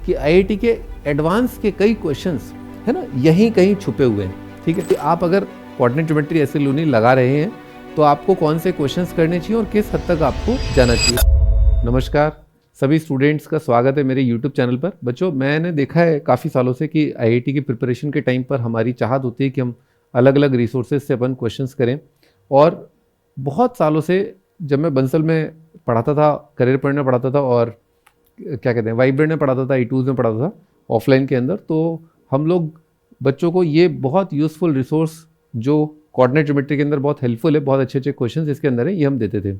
कि आईआईटी के एडवांस के कई क्वेश्चंस है ना यहीं कहीं छुपे हुए हैं। ठीक है, कि आप अगर कोऑर्डिनेट ज्योमेट्री एसए लूनी लगा रहे हैं तो आपको कौन से क्वेश्चंस करने चाहिए और किस हद तक आपको जाना चाहिए। नमस्कार सभी स्टूडेंट्स का स्वागत है मेरे यूट्यूब चैनल पर। बच्चों, मैंने देखा है काफ़ी सालों से कि आईआईटी की प्रिपरेशन के टाइम पर हमारी चाहत होती है कि हम अलग अलग रिसोर्सेज से अपन क्वेश्चंस करें। और बहुत सालों से जब मैं बंसल में पढ़ाता था, करियर पॉइंट में पढ़ाता था और क्या कहते हैं वाइब्रेंट में पढ़ाता था, ई2 में पढ़ाता था ऑफलाइन के अंदर, तो हम लोग बच्चों को ये बहुत यूज़फुल रिसोर्स जो कोऑर्डिनेट ज्योमेट्री के अंदर बहुत हेल्पफुल है, बहुत अच्छे अच्छे क्वेश्चन इसके अंदर है, ये हम देते थे।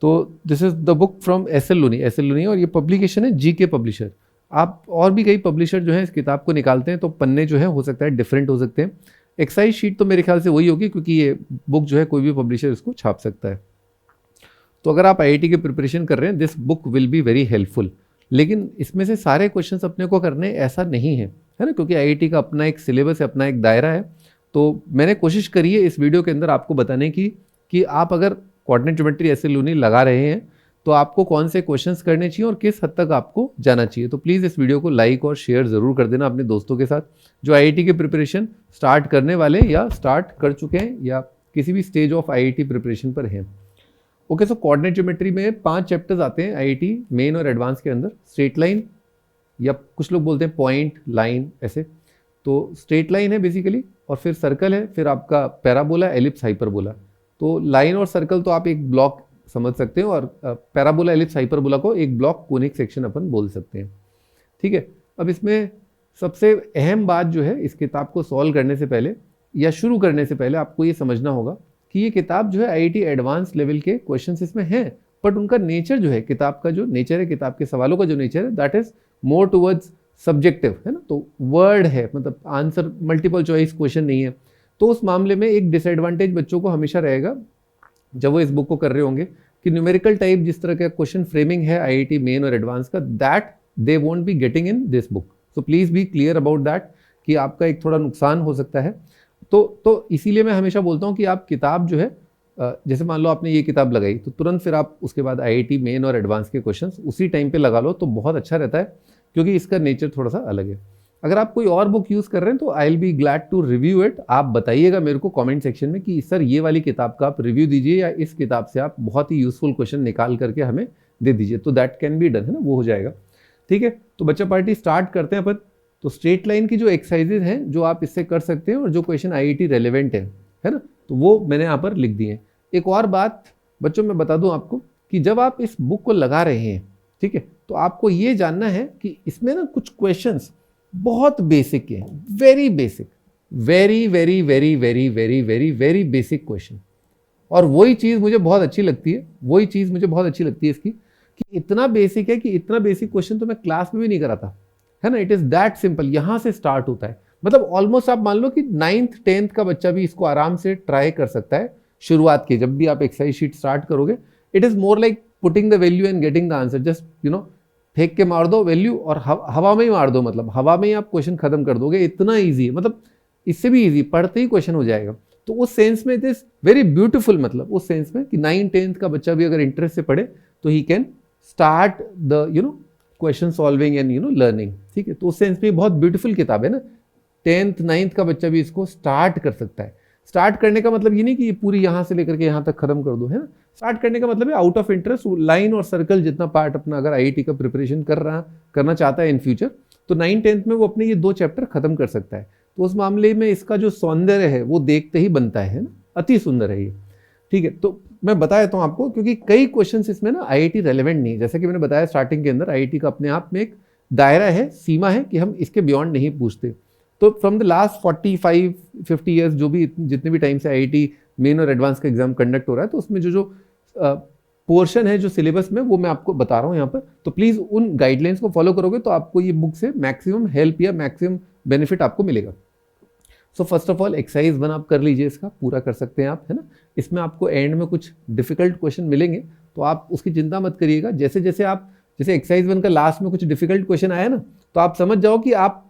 तो this is the book from S L Loney और ये पब्लिकेशन है जीके पब्लिशर। आप और भी कई पब्लिशर जो हैं इस किताब को निकालते हैं, तो पन्ने जो है हो सकता है डिफरेंट हो सकते हैं। एक्साइज शीट तो मेरे ख्याल से वही होगी, क्योंकि ये बुक जो है कोई भी पब्लिशर इसको छाप सकता है। तो अगर आप आईआईटी की प्रिपरेशन कर रहे हैं, this book will be very helpful. लेकिन इसमें से सारे क्वेश्चंस अपने को करने ऐसा नहीं है ना, क्योंकि आईआईटी का अपना एक सिलेबस है, अपना एक दायरा है। तो मैंने कोशिश करी है इस वीडियो के अंदर आपको बताने की कि आप अगर कोऑर्डिनेट ज्योमेट्री एसए लूनी लगा रहे हैं तो आपको कौन से क्वेश्चंस करने चाहिए और किस हद तक आपको जाना चाहिए। तो प्लीज़ इस वीडियो को लाइक और शेयर ज़रूर कर देना अपने दोस्तों के साथ जो आईआईटी की प्रिपरेशन स्टार्ट करने वाले या स्टार्ट कर चुके हैं या किसी भी स्टेज ऑफ आईआईटी प्रिपरेशन पर हैं। ओके, सो कोऑर्डिनेट ज्योमेट्री में 5 चैप्टर्स आते हैं आईआईटी मेन और एडवांस के अंदर। स्ट्रेट लाइन या कुछ लोग बोलते हैं पॉइंट लाइन, ऐसे। तो स्ट्रेट लाइन है बेसिकली, और फिर सर्कल है, फिर आपका पैराबोला, एलिप्स, हाइपरबोला। तो लाइन और सर्कल तो आप एक ब्लॉक समझ सकते हो, और पैराबोला, एलिप्स, हाइपरबोला को एक ब्लॉक कोनिक सेक्शन अपन बोल सकते हैं। ठीक है, अब इसमें सबसे अहम बात जो है इस किताब को सॉल्व करने से पहले या शुरू करने से पहले आपको ये समझना होगा कि ये किताब जो है आईआईटी एडवांस लेवल के क्वेश्चंस इसमें हैं, बट उनका नेचर जो है, किताब का जो नेचर है, किताब के सवालों का जो नेचर है, that is more towards subjective, है ना। तो वर्ड है, मतलब आंसर मल्टीपल चॉइस क्वेश्चन नहीं है। तो उस मामले में एक डिसएडवांटेज बच्चों को हमेशा रहेगा जब वो इस बुक को कर रहे होंगे कि न्यूमेरिकल टाइप जिस तरह का क्वेश्चन फ्रेमिंग है आईआईटी मेन और एडवांस का, that they won't be getting in this book. So please be clear about that कि आपका एक थोड़ा नुकसान हो सकता है। तो इसीलिए मैं हमेशा बोलता हूँ कि आप किताब जो है, जैसे मान लो आपने ये किताब लगाई तो तुरंत फिर आप उसके बाद आईआईटी मेन और एडवांस के क्वेश्चंस उसी टाइम पे लगा लो तो बहुत अच्छा रहता है, क्योंकि इसका नेचर थोड़ा सा अलग है। अगर आप कोई और बुक यूज़ कर रहे हैं तो I will be glad to review it. आप बताइएगा मेरे को कमेंट सेक्शन में कि सर ये वाली किताब का आप रिव्यू दीजिए, या इस किताब से आप बहुत ही यूजफुल क्वेश्चन निकाल करके हमें दे दीजिए, तो दैट कैन बी डन, है ना, वो हो जाएगा। ठीक है, तो बच्चा पार्टी स्टार्ट करते हैं अपन। तो स्ट्रेट लाइन की जो एक्सरसाइजेज हैं जो आप इससे कर सकते हैं और जो क्वेश्चन आईआईटी रेलेवेंट है ना, तो वो मैंने यहाँ पर लिख दिए हैं। एक और बात बच्चों मैं बता दूं आपको कि जब आप इस बुक को लगा रहे हैं, ठीक है, तो आपको ये जानना है कि इसमें ना कुछ क्वेश्चंस बहुत बेसिक हैं, very basic, very very very very very very very basic question. और वही चीज़ मुझे बहुत अच्छी लगती है, वही चीज़ मुझे बहुत अच्छी लगती है इसकी कि इतना बेसिक है कि इतना बेसिक क्वेश्चन तो मैं क्लास में भी नहीं कराता, है ना। इट इज़ दैट सिंपल, यहाँ से स्टार्ट होता है। मतलब ऑलमोस्ट आप मान लो कि 9th 10th का बच्चा भी इसको आराम से ट्राई कर सकता है शुरुआत की। जब भी आप एक्सरसाइज शीट स्टार्ट करोगे, it is more like putting the value and getting the answer. Just फेंक के मार दो वैल्यू और हवा में ही मार दो, मतलब हवा में ही आप क्वेश्चन खत्म कर दोगे। इतना ईजी है, मतलब इससे भी ईजी पढ़ते ही क्वेश्चन हो जाएगा। तो उस सेंस में इट इज़ वेरी ब्यूटीफुल, मतलब उस सेंस में कि 9th 10th का बच्चा भी अगर इंटरेस्ट से पढ़े तो he can start the question solving and learning. ठीक है, तो उस सेंस में बहुत ब्यूटीफुल किताब है ना। 10th 9th का बच्चा भी इसको स्टार्ट कर सकता है। स्टार्ट करने का मतलब ये नहीं कि ये पूरी यहाँ से लेकर के यहाँ तक खत्म कर दो, है ना। स्टार्ट करने का मतलब है आउट ऑफ इंटरेस्ट लाइन और सर्कल जितना पार्ट अपना अगर आईआईटी का प्रिपरेशन करना चाहता है इन फ्यूचर, तो 9th 10th में वो अपने ये 2 चैप्टर खत्म कर सकता है। तो उस मामले में इसका जो सौंदर्य है वो देखते ही बनता है ना, अति सुंदर है ये। ठीक है, तो मैं बता देता हूँ आपको, क्योंकि कई क्वेश्चंस इसमें ना आईआईटी रेलेवेंट नहीं है। जैसा कि मैंने बताया स्टार्टिंग के अंदर, आईआईटी का अपने आप में एक दायरा है, सीमा है कि हम इसके बियॉन्ड नहीं पूछते। तो फ्रॉम द लास्ट 45-50 ईयर्स जो भी जितने भी टाइम से आईआईटी मेन और एडवांस का एग्जाम कंडक्ट हो रहा है, तो उसमें जो पोर्शन है जो सिलेबस में, वो मैं आपको बता रहा हूँ यहाँ पर। तो प्लीज़ उन गाइडलाइंस को फॉलो करोगे तो आपको ये बुक से मैक्सिमम हेल्प या मैक्सिमम बेनिफिट आपको मिलेगा। So first of all exercise 1 आप कर लीजिए, इसका पूरा कर सकते हैं आप, है ना। इसमें आपको एंड में कुछ डिफिकल्ट क्वेश्चन मिलेंगे, तो आप उसकी चिंता मत करिएगा। जैसे एक्सरसाइज 1 का लास्ट में कुछ डिफिकल्ट क्वेश्चन आया ना, तो आप समझ जाओ कि आप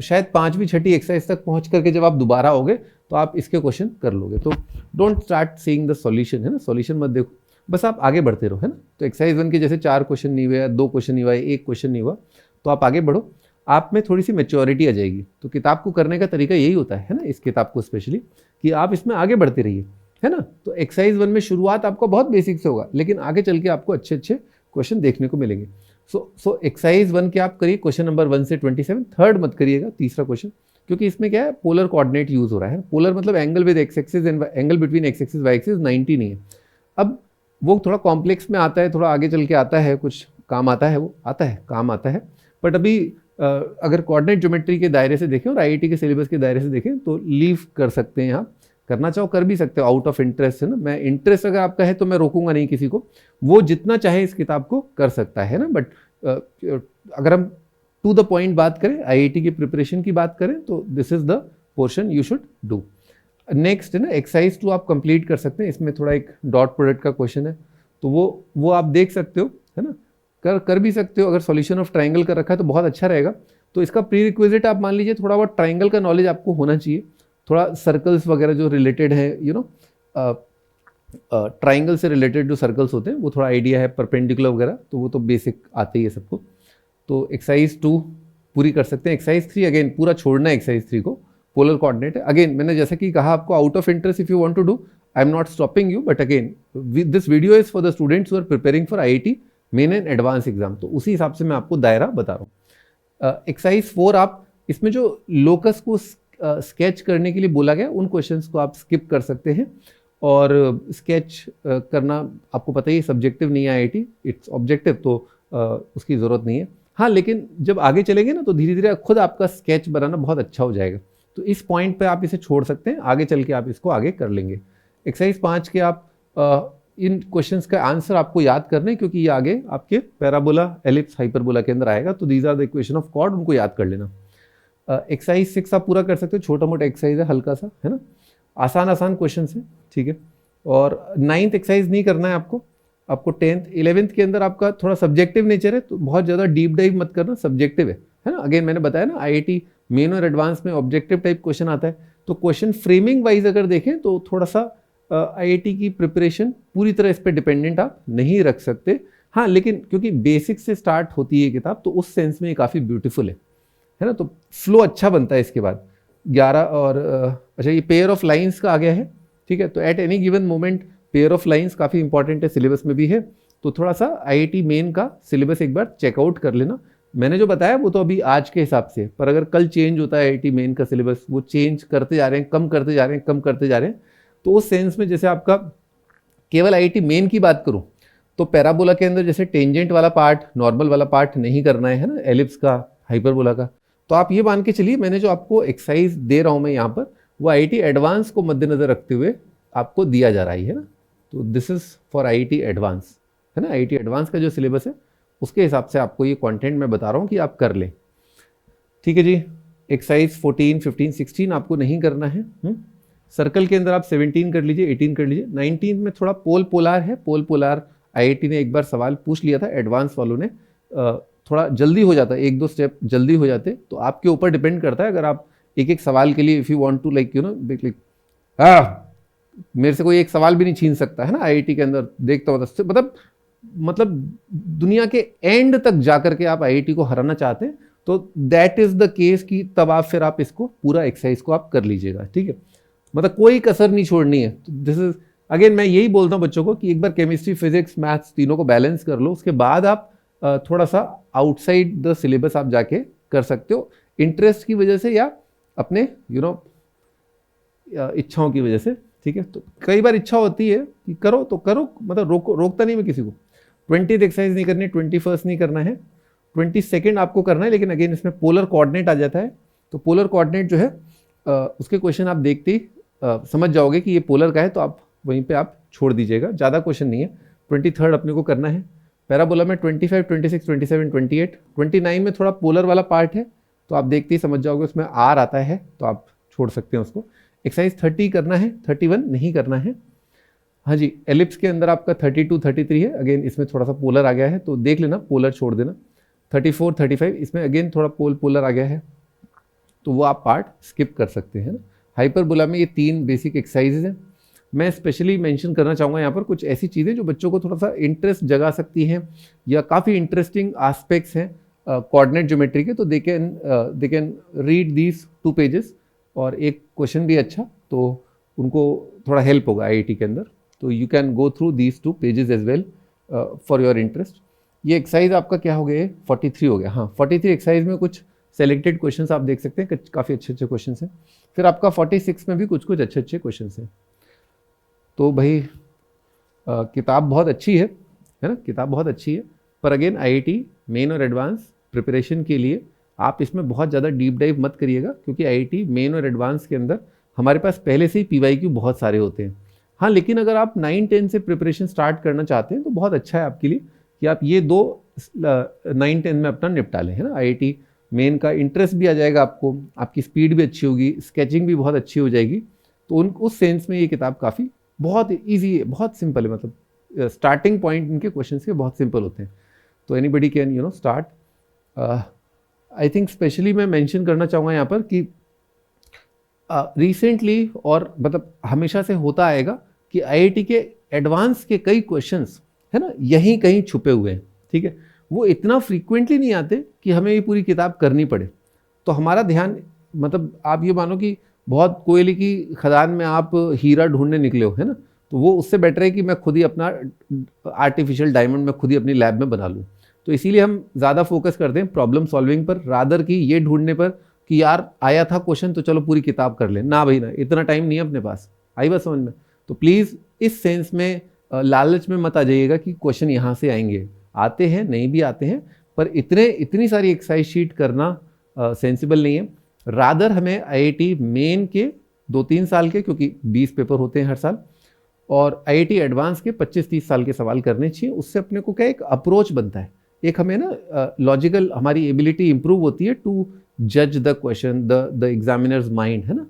शायद 5वीं 6ठी एक्सरसाइज तक पहुंच करके जब आप दोबारा आओगे तो आप इसके क्वेश्चन कर लोगे। तो don't start seeing the solution, है ना, सॉल्यूशन मत देखो, बस आप आगे बढ़ते रहो, है ना। तो एक्सरसाइज 1 के जैसे 4 क्वेश्चन नहीं हुए, 2 क्वेश्चन नहीं हुआ, 1 क्वेश्चन नहीं हुआ, तो आप आगे बढ़ो, आप में थोड़ी सी मेच्योरिटी आ जाएगी। तो किताब को करने का तरीका यही होता है ना, इस किताब को स्पेशली, कि आप इसमें आगे बढ़ते रहिए, है ना। तो एक्सरसाइज 1 में शुरुआत आपको बहुत बेसिक से होगा, लेकिन आगे चल के आपको अच्छे अच्छे क्वेश्चन देखने को मिलेंगे। सो एक्सरसाइज 1 के आप करिए क्वेश्चन नंबर 1 से 27, थर्ड मत करिएगा, तीसरा क्वेश्चन, क्योंकि इसमें क्या है, पोलर कोऑर्डिनेट यूज हो रहा है। पोलर मतलब angle with X axis and angle between X axis Y axis 90 नहीं है। अब वो थोड़ा कॉम्प्लेक्स में आता है, थोड़ा आगे चल के आता है, कुछ काम आता है, वो आता है, काम आता है। बट अभी अगर कोऑर्डिनेट ज्योमेट्री के दायरे से देखें और आईआईटी के सिलेबस के दायरे से देखें तो लीव कर सकते हैं आप, करना चाहो कर भी सकते हो, आउट ऑफ इंटरेस्ट है ना। मैं इंटरेस्ट अगर आपका है तो मैं रोकूंगा नहीं किसी को, वो जितना चाहे इस किताब को कर सकता है ना। बट अगर हम टू द पॉइंट बात करें, आईआईटी की प्रिपरेशन की बात करें, तो this is the portion you should do. Next है ना, एक्सरसाइज 2 आप कंप्लीट कर सकते हैं। इसमें थोड़ा एक डॉट प्रोडक्ट का क्वेश्चन है, तो वो आप देख सकते हो, है ना, कर भी सकते हो। अगर सॉल्यूशन ऑफ ट्राइंगल कर रखा है तो बहुत अच्छा रहेगा। तो इसका प्री रिक्विजिट आप मान लीजिए थोड़ा बहुत ट्राइंगल का नॉलेज आपको होना चाहिए, थोड़ा सर्कल्स वगैरह जो रिलेटेड है, यू नो, ट्राइंगल से रिलेटेड जो सर्कल्स होते हैं वो थोड़ा आइडिया है, परपेंडिकुलर वगैरह, तो वो तो बेसिक आते ही है सबको। तो एक्सरसाइज 2 पूरी कर सकते हैं। एक्सरसाइज 3 अगेन पूरा छोड़ना है, एक्सरसाइज 3 को, पोलर कोऑर्डिनेट है। अगेन मैंने जैसे कि कहा आपको, out of interest if you want to do, I am not stopping you, but again this video is for the students who are preparing for IIT main and advance exam, तो उसी हिसाब से मैं आपको दायरा बता रहा हूँ। एक्सरसाइज 4 आप इसमें जो लोकस को स्केच करने के लिए बोला गया, उन क्वेश्चंस को आप स्किप कर सकते हैं। और स्केच करना आपको पता ही सब्जेक्टिव नहीं है, आईआईटी इट्स ऑब्जेक्टिव, तो उसकी ज़रूरत नहीं है। हाँ, लेकिन जब आगे चलेंगे ना तो धीरे धीरे खुद आपका स्केच बनाना बहुत अच्छा हो जाएगा। तो इस पॉइंट पे आप इसे छोड़ सकते हैं, आगे चल के आप इसको आगे कर लेंगे। एक्सरसाइज 5 के आप इन क्वेश्चंस का आंसर आपको याद करने, क्योंकि ये आगे आपके पैराबोला, एलिप्स, हाइपरबोला के अंदर आएगा। तो these are the equation of chord, उनको याद कर लेना। एक्सरसाइज 6 आप पूरा कर सकते हो, छोटा मोटा एक्सरसाइज है, हल्का सा, है ना, आसान क्वेश्चन है, ठीक है। और 9th एक्सरसाइज नहीं करना है आपको 10th 11th के अंदर आपका थोड़ा सब्जेक्टिव नेचर है, तो बहुत ज़्यादा डीप डाइव मत करना, सब्जेक्टिव है ना। अगेन मैंने बताया ना, आईआईटी मेन और एडवांस में ऑब्जेक्टिव टाइप क्वेश्चन आता है। तो क्वेश्चन फ्रेमिंग वाइज अगर देखें तो थोड़ा सा आईआईटी की प्रिपरेशन पूरी तरह इस पर डिपेंडेंट आप नहीं रख सकते। हाँ, लेकिन क्योंकि बेसिक से स्टार्ट होती है किताब, तो उस सेंस में ये काफ़ी ब्यूटीफुल है ना। तो फ्लो अच्छा बनता है इसके बाद 11 और अच्छा, ये पेयर ऑफ लाइंस का आ गया है, ठीक है। तो at any given moment pair of lines काफ़ी इंपॉर्टेंट है, सिलेबस में भी है। तो थोड़ा सा आईआईटी मेन का सिलेबस एक बार चेकआउट कर लेना। मैंने जो बताया वो तो अभी आज के हिसाब से, पर अगर कल चेंज होता है आईआईटी मेन का सिलेबस, वो चेंज करते जा रहे हैं, कम करते जा रहे हैं, तो उस सेंस में जैसे आपका केवल आईआईटी मेन की बात करूं तो पैराबोला के अंदर जैसे टेंजेंट वाला पार्ट, नॉर्मल वाला पार्ट नहीं करना है ना, एलिप्स का, हाइपरबोला का। तो आप ये मान के चलिए, मैंने जो आपको एक्सरसाइज दे रहा हूं मैं यहाँ पर, वो आईआईटी एडवांस को मद्देनजर रखते हुए आपको दिया जा रहा है ना। तो this is for IIT advance, है ना। आईआईटी एडवांस का जो सिलेबस है उसके हिसाब से आपको ये कंटेंट मैं बता रहा हूँ कि आप कर लें, ठीक है जी। एक्सरसाइज 14, 15, 16 आपको नहीं करना है। सर्कल के अंदर आप 17 कर लीजिए, 18 कर लीजिए। 19 में थोड़ा पोल पोलार है, पोल पोलार आईआईटी ने एक बार सवाल पूछ लिया था, एडवांस वालों ने, थोड़ा जल्दी हो जाता है, 1-2 स्टेप जल्दी हो जाते। तो आपके ऊपर डिपेंड करता है, अगर आप एक सवाल के लिए if you want to like you know मेरे से कोई एक सवाल भी नहीं छीन सकता है ना आईआईटी के अंदर, देखता हूँ मतलब दुनिया के एंड तक जाकर के आप आईआईटी को हराना चाहते हैं, तो दैट इज द केस कि तब आप फिर आप इसको पूरा एक्सरसाइज को आप कर लीजिएगा, ठीक है। मतलब कोई कसर नहीं छोड़नी है। तो दिस इज अगेन मैं यही बोलता हूँ बच्चों को कि एक बार केमिस्ट्री, फिजिक्स, मैथ्स तीनों को बैलेंस कर लो, उसके बाद आप थोड़ा सा आउटसाइड द सिलेबस आप जाके कर सकते हो, इंटरेस्ट की वजह से या अपने इच्छाओं की वजह से, ठीक है। तो कई बार इच्छा होती है कि करो तो करो, मतलब रोकता नहीं मैं किसी को। 20th एक्सरसाइज नहीं करनी, 21st नहीं करना है, 22nd आपको करना है। लेकिन अगेन इसमें पोलर कोऑर्डिनेट आ जाता है, तो पोलर कोऑर्डिनेट जो है उसके क्वेश्चन आप देखते ही समझ जाओगे कि ये पोलर का है, तो आप वहीं पे आप छोड़ दीजिएगा, ज़्यादा क्वेश्चन नहीं है। 23rd अपने को करना है। पैराबोला में 25, 26, 27, 28, 29 में थोड़ा पोलर वाला पार्ट है, तो आप देखते ही समझ जाओगे, उसमें आर आता है, तो आप छोड़ सकते हैं उसको। एक्सरसाइज 30 करना है, 31 नहीं करना है। हाँ जी, एलिप्स के अंदर आपका 32, 33 है, अगेन इसमें थोड़ा सा पोलर आ गया है, तो देख लेना, पोलर छोड़ देना। 34, 35 इसमें अगेन थोड़ा पोलर आ गया है, तो वो आप पार्ट स्किप कर सकते हैं ना। हाइपरबोला में ये 3 बेसिक एक्सरसाइजेज हैं। मैं स्पेशली मेंशन करना चाहूँगा यहाँ पर कुछ ऐसी चीज़ें जो बच्चों को थोड़ा सा इंटरेस्ट जगा सकती हैं, या काफ़ी इंटरेस्टिंग एस्पेक्ट्स हैं कोऑर्डिनेट ज्योमेट्री के, तो they can read these 2 pages, और एक क्वेश्चन भी अच्छा, तो उनको थोड़ा हेल्प होगा आईआईटी के अंदर। तो you can go through these 2 pages as well for your interest. ये एक्सरसाइज आपका क्या हो गया, 43 हो गया। हाँ, 43 एक्सरसाइज में कुछ सेलेक्टेड क्वेश्चंस आप देख सकते हैं, काफ़ी अच्छे अच्छे क्वेश्चंस हैं। फिर आपका 46 में भी कुछ कुछ अच्छे अच्छे क्वेश्चंस हैं। तो भाई किताब बहुत अच्छी है ना, किताब बहुत अच्छी है, पर अगेन आईआईटी मेन और एडवांस प्रिपरेशन के लिए आप इसमें बहुत ज़्यादा डीप डाइव मत करिएगा, क्योंकि आईआईटी मेन और एडवांस के अंदर हमारे पास पहले से ही पीवाईक्यू बहुत सारे होते हैं। हाँ, लेकिन अगर आप 9-10 से प्रिपरेशन स्टार्ट करना चाहते हैं तो बहुत अच्छा है आपके लिए कि आप ये 2 9-10 में अपना निपटा लें, है ना। आईआईटी मेन का इंटरेस्ट भी आ जाएगा आपको, आपकी स्पीड भी अच्छी होगी, स्केचिंग भी बहुत अच्छी हो जाएगी। तो उस सेंस में ये किताब काफ़ी बहुत ईजी है, बहुत सिंपल है, मतलब स्टार्टिंग पॉइंट इनके क्वेश्चंस के बहुत सिंपल होते हैं। तो anybody can start. I think specially मैं मेंशन करना चाहूँगा यहाँ पर कि रिसेंटली और मतलब हमेशा से होता आएगा कि आईआईटी के एडवांस के कई क्वेश्चंस है ना यहीं कहीं छुपे हुए हैं, ठीक है। वो इतना फ्रीक्वेंटली नहीं आते कि हमें ये पूरी किताब करनी पड़े। तो हमारा ध्यान, मतलब आप ये मानो कि बहुत कोयले की खदान में आप हीरा ढूंढने निकले हो, है ना, तो वो उससे बेटर है कि मैं खुद ही अपना आर्टिफिशियल डायमंड मैं खुद ही अपनी लैब में बना लूँ। तो इसीलिए हम ज़्यादा फोकस करते हैं प्रॉब्लम सॉल्विंग पर, रादर कि ये ढूंढने पर कि यार आया था क्वेश्चन तो चलो पूरी किताब कर लें। ना भाई ना, इतना टाइम नहीं है अपने पास। आई बात समझ में? तो प्लीज़ इस सेंस में लालच में मत आ जाइएगा कि क्वेश्चन यहाँ से आएंगे। आते हैं, नहीं भी आते हैं, पर इतनी सारी एक्सरसाइज शीट करना सेंसिबल नहीं है। रादर हमें आईआईटी मेन के 2-3 साल के, क्योंकि 20 पेपर होते हैं हर साल, और आईआईटी एडवांस के 25-30 साल के सवाल करने चाहिए। उससे अपने को क्या एक अप्रोच बनता है, एक हमें ना लॉजिकल हमारी एबिलिटी इंप्रूव होती है टू जज the question, the examiner's mind, है ना।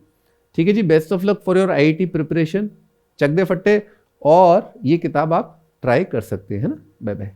ठीक है जी, best of luck for your IIT preparation. चक दे फट्टे, और ये किताब आप ट्राई कर सकते हैं, है ना। Bye bye.